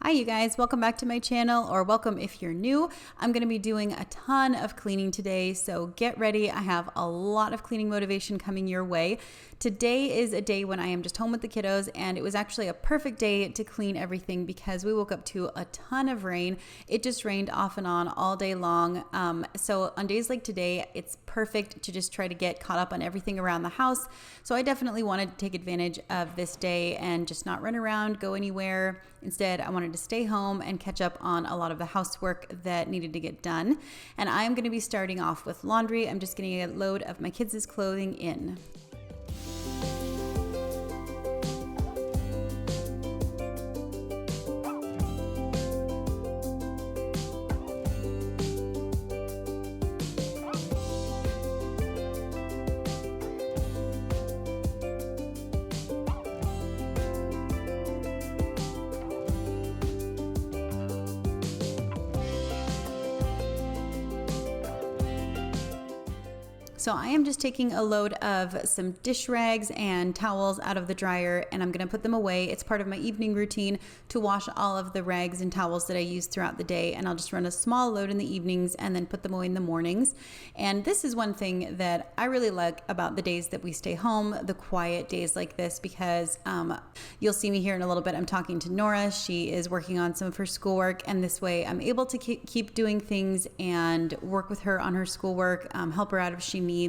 Hi you guys, welcome back to my channel, or welcome if you're new. I'm going to be doing a ton of cleaning today, so get ready. I have a lot of cleaning motivation coming your way. Today is a day when I am just home with the kiddos, and it was actually a perfect day to clean everything because we woke up to a ton of rain. It just rained off and on all day long. So on days like today, it's perfect to just try to get caught up on everything around the house. So I definitely wanted to take advantage of this day and just not run around, go anywhere. Instead, I wanted to stay home and catch up on a lot of the housework that needed to get done. And I'm going to be starting off with laundry. I'm just getting a load of my kids' clothing in. So I am just taking a load of some dish rags and towels out of the dryer, and I'm going to put them away. It's part of my evening routine to wash all of the rags and towels that I use throughout the day, and I'll just run a small load in the evenings and then put them away in the mornings. And this is one thing that I really like about the days that we stay home, the quiet days like this, because you'll see me here in a little bit. I'm talking to Nora. She is working on some of her schoolwork, and this way I'm able to keep doing things and work with her on her schoolwork, help her out if she needs.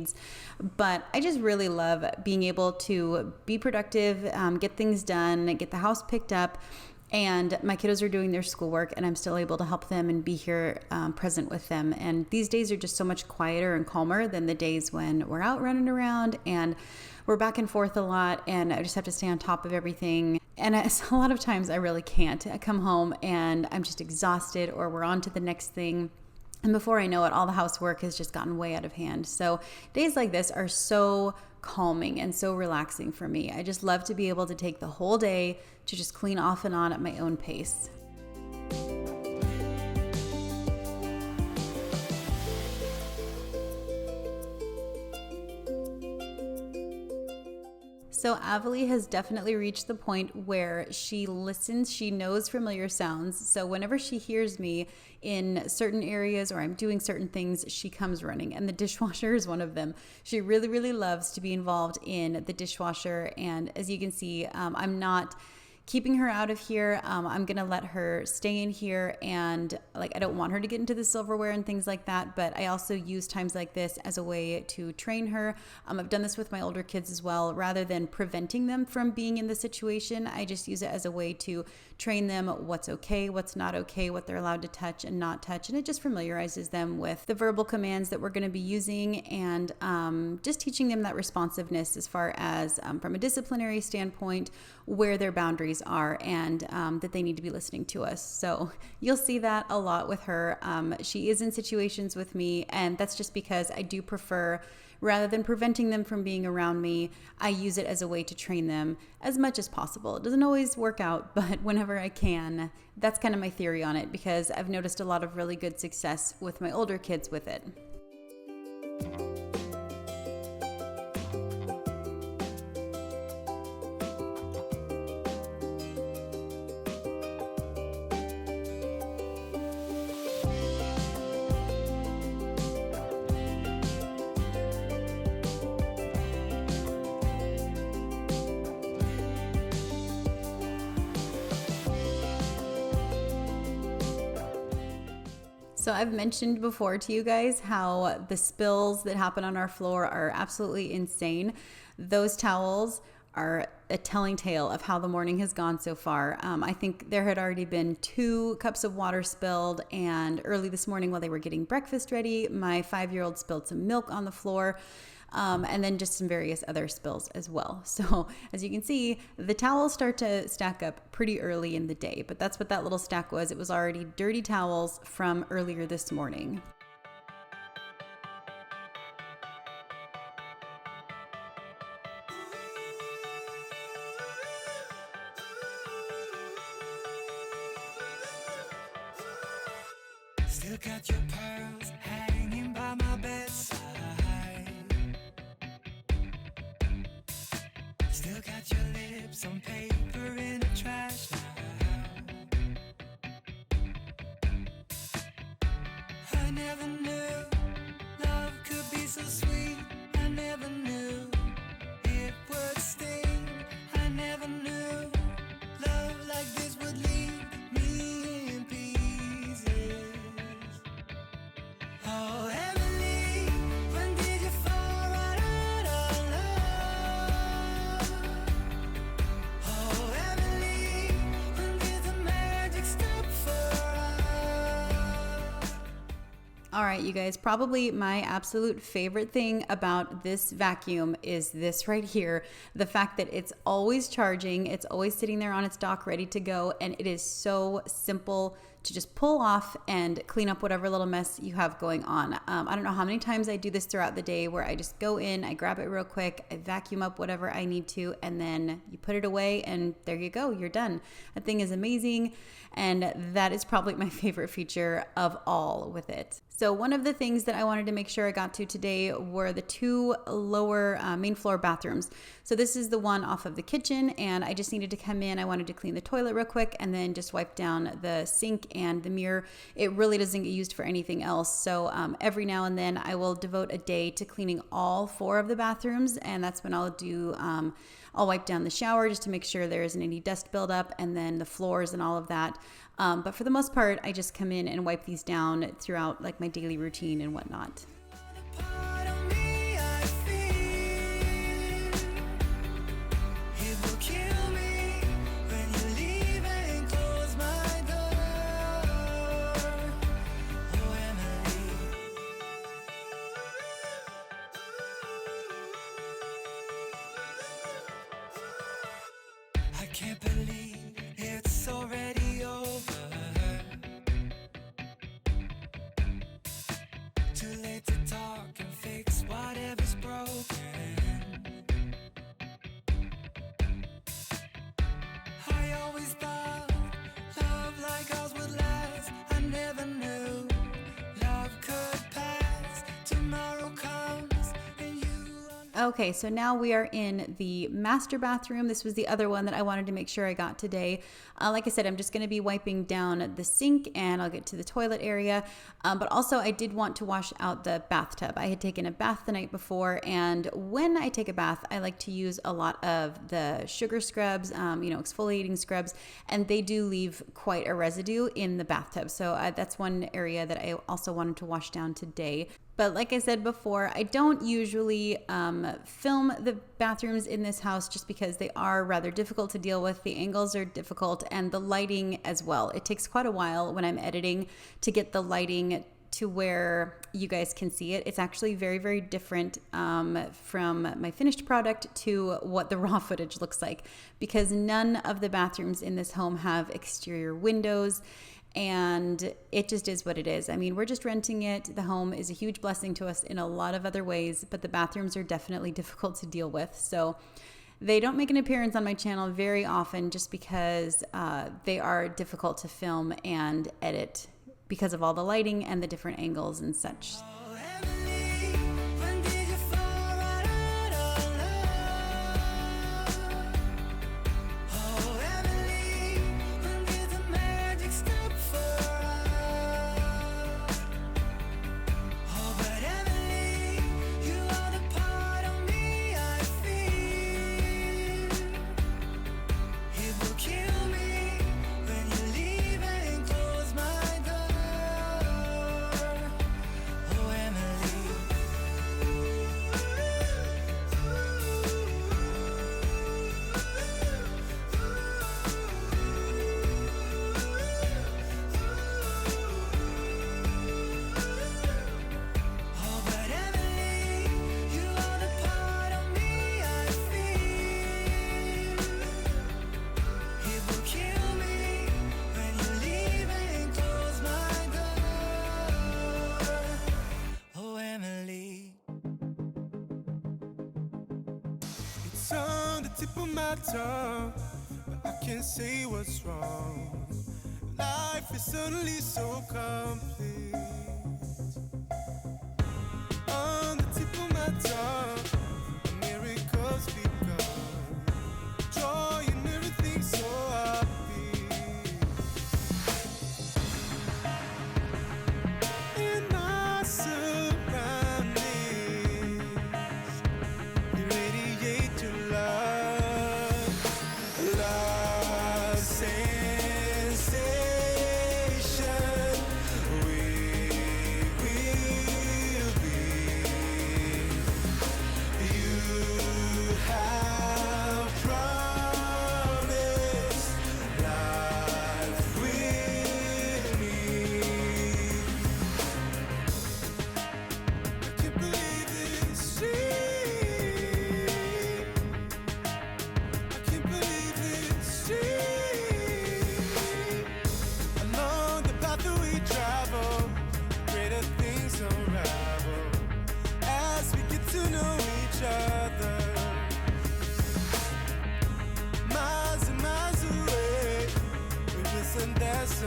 But I just really love being able to be productive, get things done, get the house picked up, and my kiddos are doing their schoolwork, and I'm still able to help them and be here present with them. And these days are just so much quieter and calmer than the days when we're out running around and we're back and forth a lot, and I just have to stay on top of everything. And a lot of times I really can't. I come home and I'm just exhausted, or we're on to the next thing. And before I know it, all the housework has just gotten way out of hand. So days like this are so calming and so relaxing for me. I just love to be able to take the whole day to just clean off and on at my own pace. So Avalie has definitely reached the point where she listens, she knows familiar sounds. So whenever she hears me in certain areas or I'm doing certain things, she comes running. And the dishwasher is one of them. She really, really loves to be involved in the dishwasher. And as you can see, I'm not keeping her out of here. I'm going to let her stay in here, and I don't want her to get into the silverware and things like that, but I also use times like this as a way to train her. I've done this with my older kids as well. Rather than preventing them from being in the situation, I just use it as a way to train them what's okay, what's not okay, what they're allowed to touch and not touch, and it just familiarizes them with the verbal commands that we're going to be using, and just teaching them that responsiveness as far as from a disciplinary standpoint, where their boundaries are, and that they need to be listening to us. So you'll see that a lot with her. She is in situations with me, and that's just because I do prefer, rather than preventing them from being around me, I use it as a way to train them as much as possible. It doesn't always work out, but whenever I can, that's kind of my theory on it, because I've noticed a lot of really good success with my older kids with it. So I've mentioned before to you guys how the spills that happen on our floor are absolutely insane. Those towels are a telling tale of how the morning has gone so far. I think there had already been 2 cups of water spilled, and early this morning while they were getting breakfast ready, my 5-year-old spilled some milk on the floor. And then just some various other spills as well. So as you can see, the towels start to stack up pretty early in the day, but that's what that little stack was. It was already dirty towels from earlier this morning. Still got your pearls hanging by my bedside. Still got your lips on paper in a trash now. I never knew love could be so sweet. I never knew it would sting. I never knew love like this would leave me in pieces. Oh, Emily, when did you fall right out of love? Oh, Emily, when did the magic stop for us? All right, you guys, probably my absolute favorite thing about this vacuum is this right here. The fact that it's always charging, it's always sitting there on its dock ready to go, and it is so simple to just pull off and clean up whatever little mess you have going on. I don't know how many times I do this throughout the day where I just go in, I grab it real quick, I vacuum up whatever I need to, and then you put it away and there you go, you're done. That thing is amazing, and that is probably my favorite feature of all with it. So one of the things that I wanted to make sure I got to today were the two lower main floor bathrooms. So this is the one off of the kitchen, and I just needed to come in. I wanted to clean the toilet real quick and then just wipe down the sink and the mirror. It really doesn't get used for anything else. So every now and then I will devote a day to cleaning all four of the bathrooms, and that's when I'll do I'll wipe down the shower just to make sure there isn't any dust buildup, and then the floors and all of that. But for the most part, I just come in and wipe these down throughout like my daily routine and whatnot. Part of me I feel it will kill me when you leave and close my door. Oh, Emily. I can't believe it's already over. Too late to talk and fix whatever's broken. I always thought love like ours would last. I never knew love could pass. Tomorrow comes and you Okay, so now we are in the master bathroom. This was the other one that I wanted to make sure I got today. Like I said, I'm just going to be wiping down the sink and I'll get to the toilet area. But also I did want to wash out the bathtub. I had taken a bath the night before, and when I take a bath, I like to use a lot of the sugar scrubs, exfoliating scrubs, and they do leave quite a residue in the bathtub. So that's one area that I also wanted to wash down today. But like I said before, I don't usually film the bathrooms in this house just because they are rather difficult to deal with. The angles are difficult, and the lighting as well. It takes quite a while when I'm editing to get the lighting to where you guys can see it. It's actually very, very different from my finished product to what the raw footage looks like, because none of the bathrooms in this home have exterior windows. And it just is what it is. I mean, we're just renting it. The home is a huge blessing to us in a lot of other ways, but the bathrooms are definitely difficult to deal with. So they don't make an appearance on my channel very often just because they are difficult to film and edit because of all the lighting and the different angles and such. Oh, Emily, when did you fall right out of love? Oh, Emily, when did the magic stop for us? Oh, but Emily, you are the part of me I feel it will kill me when you leave and close my door. Oh, Emily. Oh, but Emily, you are the part of me I feel it will kill me when you leave and close my door. Oh, Emily. It's on the tip of my tongue, but I can't say what's wrong. Life is suddenly so complete. On the tip of my tongue, miracles begun. Joy and everything so happy. And I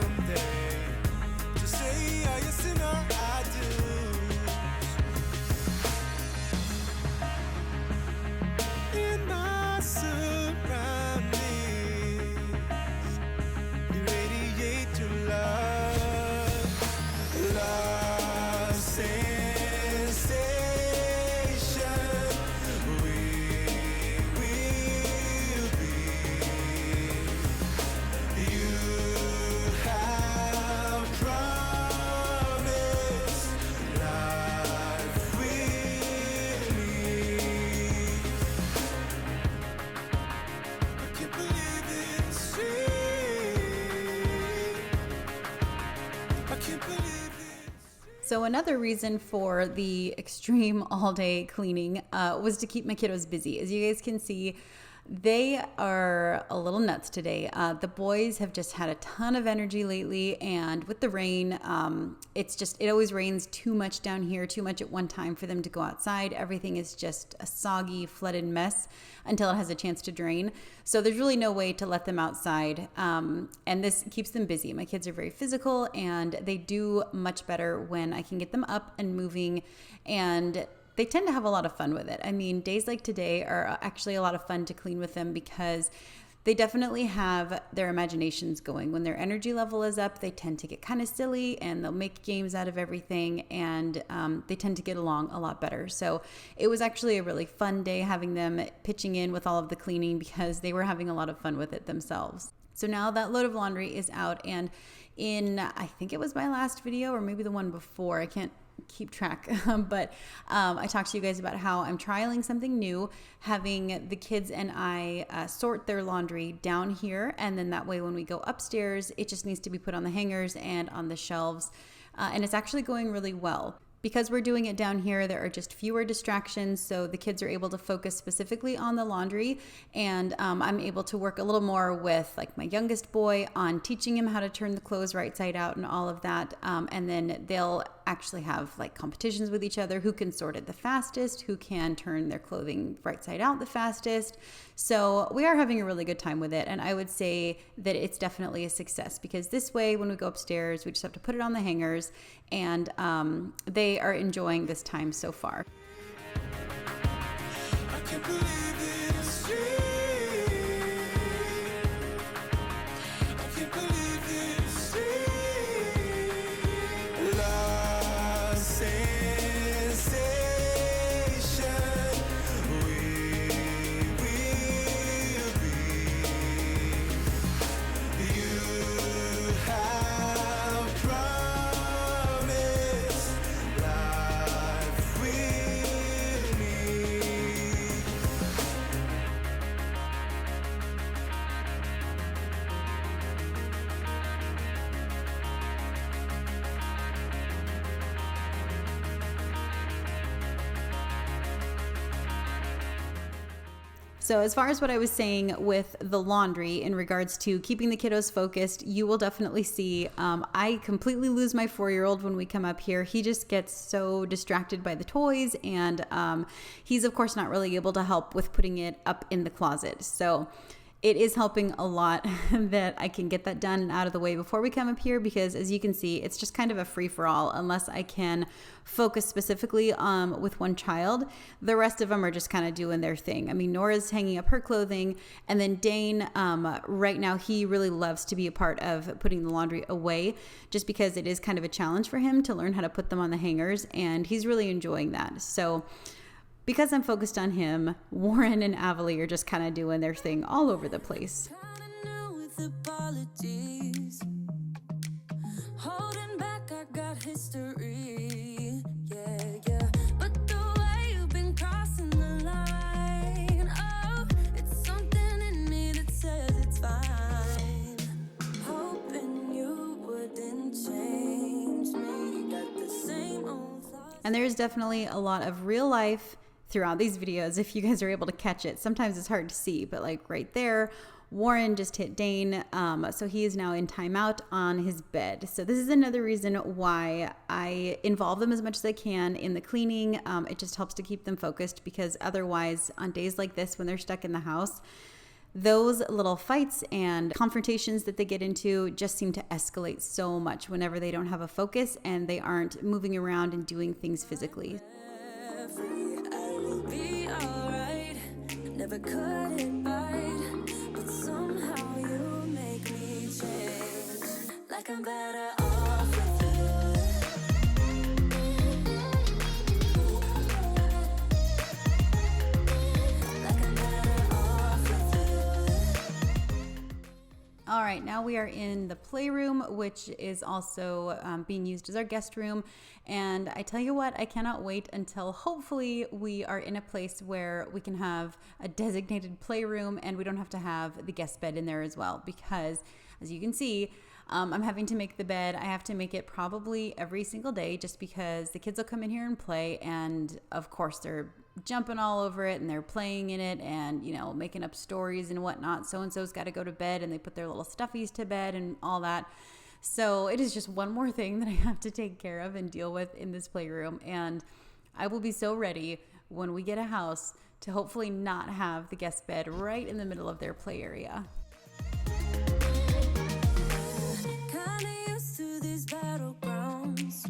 someday to say I yes and I do. In my surroundings, you radiate your love, love sensation. We will be. You have promised life with me. I can't believe it's real. I can't believe it. So another reason for the extreme all-day cleaning was to keep my kiddos busy. As you guys can see, they are a little nuts today. The boys have just had a ton of energy lately, and with the rain, it always rains too much down here, too much at one time for them to go outside. Everything is just a soggy, flooded mess until it has a chance to drain. So there's really no way to let them outside, and this keeps them busy. My kids are very physical, and they do much better when I can get them up and moving, and they tend to have a lot of fun with it. I mean, days like today are actually a lot of fun to clean with them because they definitely have their imaginations going. When their energy level is up, they tend to get kind of silly and they'll make games out of everything, and they tend to get along a lot better. So it was actually a really fun day having them pitching in with all of the cleaning because they were having a lot of fun with it themselves. So now that load of laundry is out, and in, I think it was my last video or maybe the one before, I can't keep track, but I talked to you guys about how I'm trialing something new, having the kids and I sort their laundry down here, and then that way when we go upstairs, it just needs to be put on the hangers and on the shelves, and it's actually going really well. Because we're doing it down here, there are just fewer distractions, so the kids are able to focus specifically on the laundry, and I'm able to work a little more with like my youngest boy on teaching him how to turn the clothes right side out and all of that, and then they'll actually have like competitions with each other, who can sort it the fastest, who can turn their clothing right side out the fastest. So we are having a really good time with it, and I would say that it's definitely a success because this way when we go upstairs, we just have to put it on the hangers, and they are enjoying this time so far. I can't believe it's real. I can't believe it's real. Love sensation. We will be. You have promised life with me. So as far as what I was saying with the laundry in regards to keeping the kiddos focused, you will definitely see I completely lose my 4-year-old when we come up here. He just gets so distracted by the toys, and he's of course not really able to help with putting it up in the closet. So it is helping a lot that I can get that done and out of the way before we come up here, because as you can see, it's just kind of a free-for-all unless I can focus specifically with one child. The rest of them are just kind of doing their thing. I mean, Nora's hanging up her clothing, and then Dane, right now, he really loves to be a part of putting the laundry away, just because it is kind of a challenge for him to learn how to put them on the hangers, and he's really enjoying that. So because I'm focused on him, Warren and Avalie are just kind of doing their thing all over the place. Holding back, I got history. Yeah. But the way you've been crossing the line, oh, it's something in me that says it's fine. Hoping you wouldn't change me. Got the same old thoughts. And there's definitely a lot of real life throughout these videos, if you guys are able to catch it. Sometimes it's hard to see, but like right there, Warren just hit Dane, so he is now in timeout on his bed. So this is another reason why I involve them as much as I can in the cleaning. It just helps to keep them focused, because otherwise on days like this when they're stuck in the house, those little fights and confrontations that they get into just seem to escalate so much whenever they don't have a focus and they aren't moving around and doing things physically. I will be alright. Never cut it right, but somehow you make me change. Like I'm better off with you. Like I'm better off with you. All right, now we are in the playroom, which is also being used as our guest room. And I tell you what, I cannot wait until hopefully we are in a place where we can have a designated playroom and we don't have to have the guest bed in there as well. Because as you can see, I'm having to make the bed. I have to make it probably every single day just because the kids will come in here and play. And of course, they're jumping all over it and they're playing in it and, you know, making up stories and whatnot. So-and-so's got to go to bed and they put their little stuffies to bed and all that. So it is just one more thing that I have to take care of and deal with in this playroom. And I will be so ready when we get a house to hopefully not have the guest bed right in the middle of their play area. Kinda used to these battlegrounds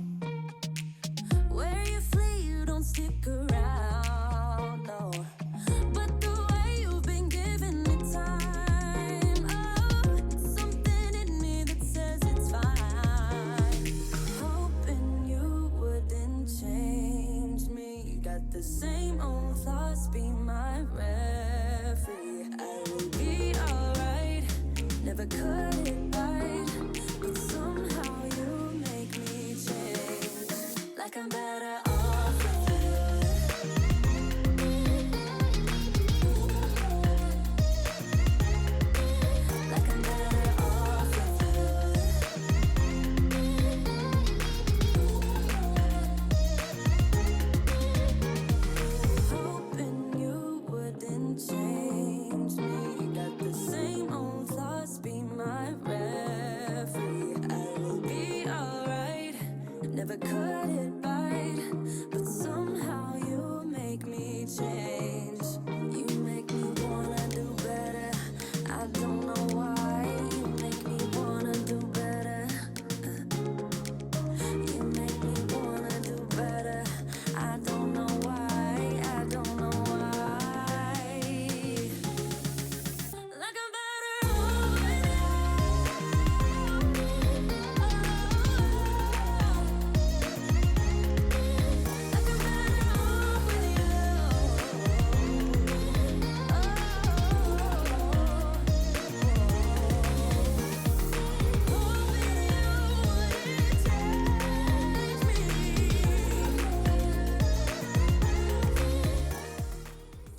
where you flee, you don't stick around, no. But the way you've been giving me time, oh, it's something in me that says it's fine. Hoping you wouldn't change me. You got the same old flaws, be my referee. I will be alright, never cut it right, but somehow you make me change. Like I'm better off with you. Like I'm better off with you. Hoping you wouldn't change me. You got the same old flaws, be my referee. I will be alright, never cut it right, but somehow you make me change. You make me wanna do better. I don't know why. You make me wanna do better. You make me wanna do better. I don't know why. I don't know why. Like I'm better off with you. Like I'm better off with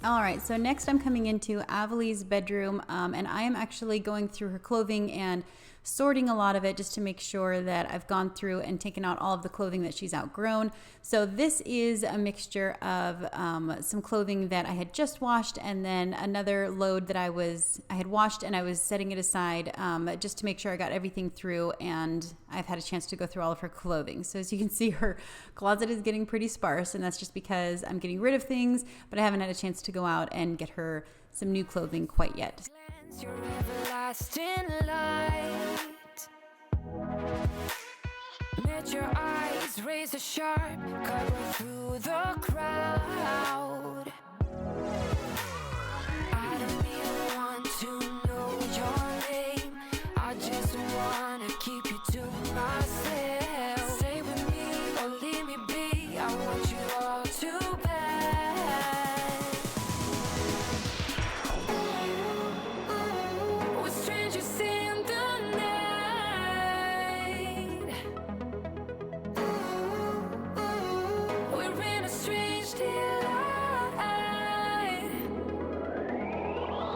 All right, so next I'm coming into Avali's bedroom, and I am actually going through her clothing and sorting a lot of it just to make sure that I've gone through and taken out all of the clothing that she's outgrown. So this is a mixture of some clothing that I had just washed and then another load that I had washed and I was setting it aside just to make sure I got everything through, and I've had a chance to go through all of her clothing. So as you can see, her closet is getting pretty sparse, and that's just because I'm getting rid of things, but I haven't had a chance to go out and get her some new clothing quite yet. your everlasting light. Met your eyes, razor sharp, cover through the crowd. I don't even want to know your name. I just wanna keep you to myself. Stay with me or leave me be. I want you all too bad. We're strangers in the night. We're in a strange delight.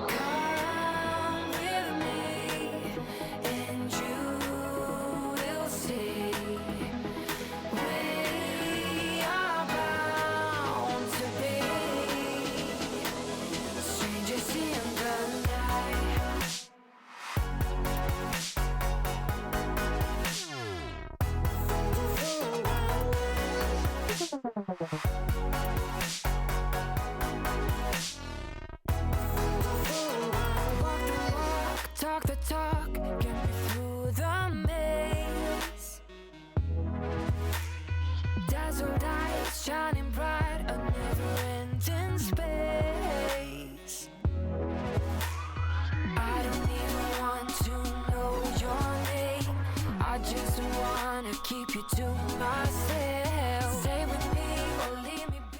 Come with me, and you will see. We are bound to be strangers in the night. just wanna keep you to myself. Stay with me or leave me be.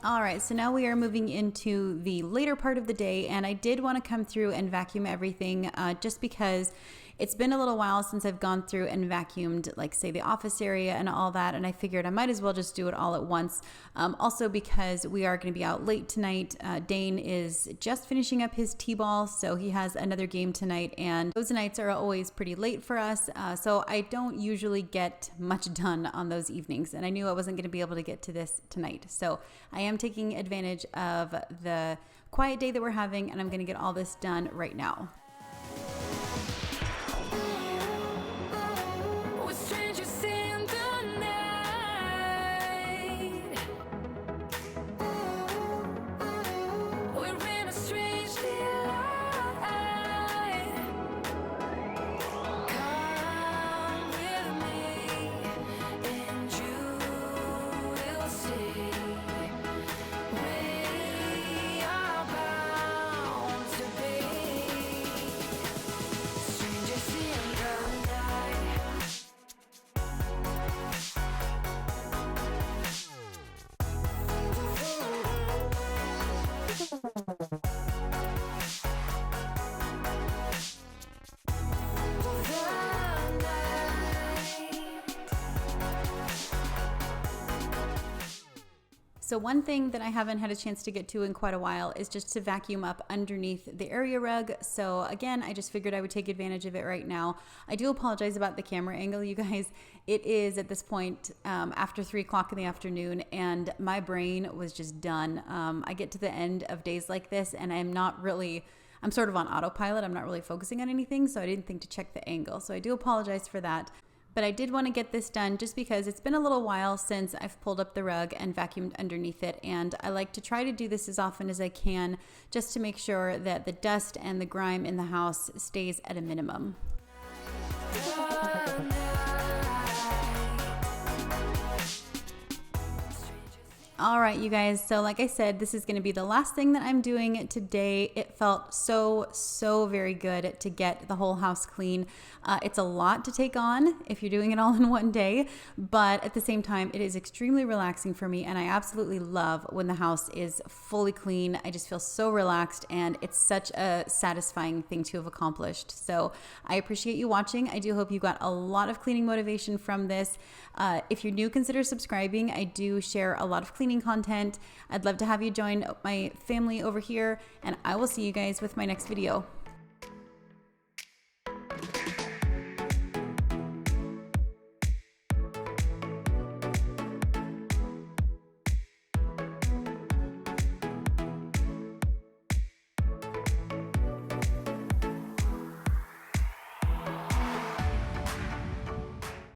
All right, so now we are moving into the later part of the day, and I did want to come through and vacuum everything just because it's been a little while since I've gone through and vacuumed, like, say, the office area and all that, and I figured I might as well just do it all at once. Also because we are going to be out late tonight. Dane is just finishing up his t-ball, so he has another game tonight, and those nights are always pretty late for us, so I don't usually get much done on those evenings, and I knew I wasn't going to be able to get to this tonight. So I am taking advantage of the quiet day that we're having, and I'm going to get all this done right now. We're strangers in the night. We're in a strange delight. Come with me, and you will see. We are bound to be strangers in the night. So one thing that I haven't had a chance to get to in quite a while is just to vacuum up underneath the area rug. So again, I just figured I would take advantage of it right now. I do apologize about the camera angle, you guys. It is at this point after 3 o'clock in the afternoon, and my brain was just done. I get to the end of days like this, and I'm sort of on autopilot. I'm not really focusing on anything, so I didn't think to check the angle. So I do apologize for that. But I did want to get this done just because it's been a little while since I've pulled up the rug and vacuumed underneath it. And I like to try to do this as often as I can just to make sure that the dust and the grime in the house stays at a minimum. All right, you guys. So like I said, this is going to be the last thing that I'm doing today. It felt so very good to get the whole house clean. It's a lot to take on if you're doing it all in one day, but at the same time, it is extremely relaxing for me, and I absolutely love when the house is fully clean. I just feel so relaxed, and it's such a satisfying thing to have accomplished. So I appreciate you watching. I do hope you got a lot of cleaning motivation from this. If you're new, consider subscribing. I do share a lot of cleaning content. I'd love to have you join my family over here, and I will see you guys with my next video.